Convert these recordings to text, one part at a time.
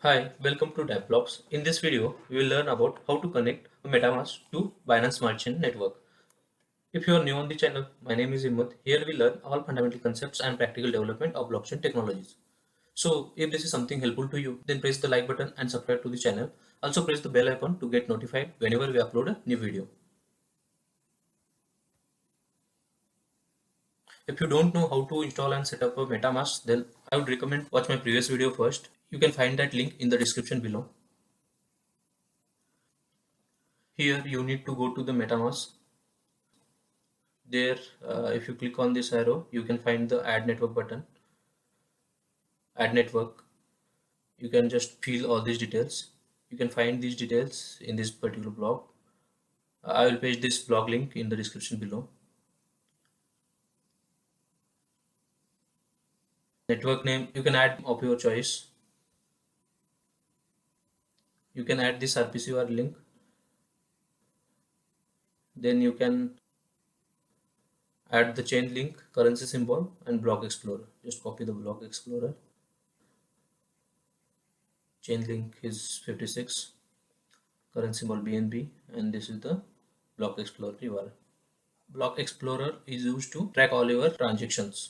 Hi, welcome to DevBlogs. In this video, we will learn about how to connect a MetaMask to Binance Smart Chain network. If you are new on the channel, my name is Imad. Here we learn all fundamental concepts and practical development of blockchain technologies. So if this is something helpful to you, then press the like button and subscribe to the channel. Also press the bell icon to get notified whenever we upload a new video. If you don't know how to install and set up a MetaMask, then I would recommend watch my previous video first. You can find that link in the description below. Here you need to go to the MetaMask. There, if you click on this arrow, you can find the add network button. Add network. You can just fill all these details. You can find these details in this particular blog. I will paste this blog link in the description below. Network name, you can add of your choice. You can add this RPCR link. Then you can add the chain link, currency symbol, and block explorer. Just copy the block explorer. Chain link is 56, currency symbol BNB, and this is the block explorer URL. Block explorer is used to track all your transactions.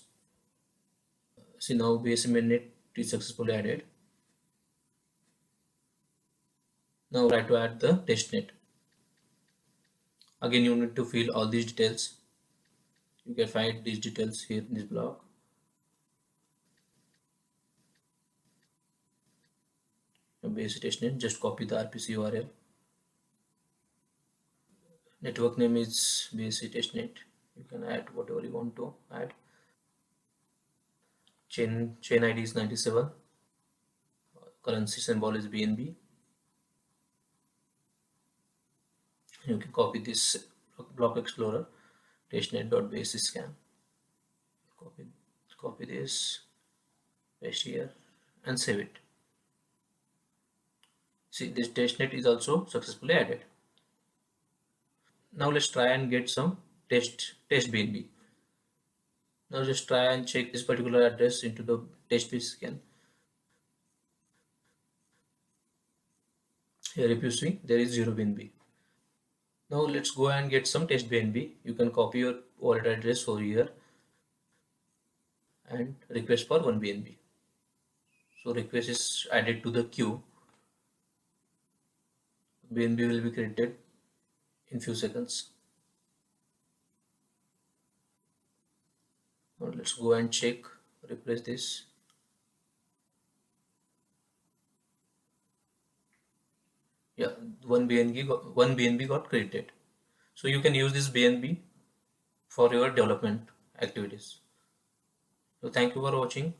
See, now base Mainnet is successfully added. Now try to add the testnet. Again, you need to fill all these details. You can find these details here in this block. Base testnet, just copy the RPC URL. Network name is base testnet. You can add whatever you want to add. Chain ID is 97. Currency symbol is BNB. You can copy this block explorer testnet.base scan. Copy this, paste here, and save it. See, this testnet is also successfully added. Now let's try and get some test BNB. Now just try and check this particular address into the test scan. Here if you see, there is 0 BNB. Now let's go and get some test BNB. You can copy your wallet address over here and request for 1 BNB. So request is added to the queue. BNB will be created in few seconds. Now let's go and check, refresh this. Yeah, 1 BNB got created. So you can use this BNB for your development activities. So thank you for watching.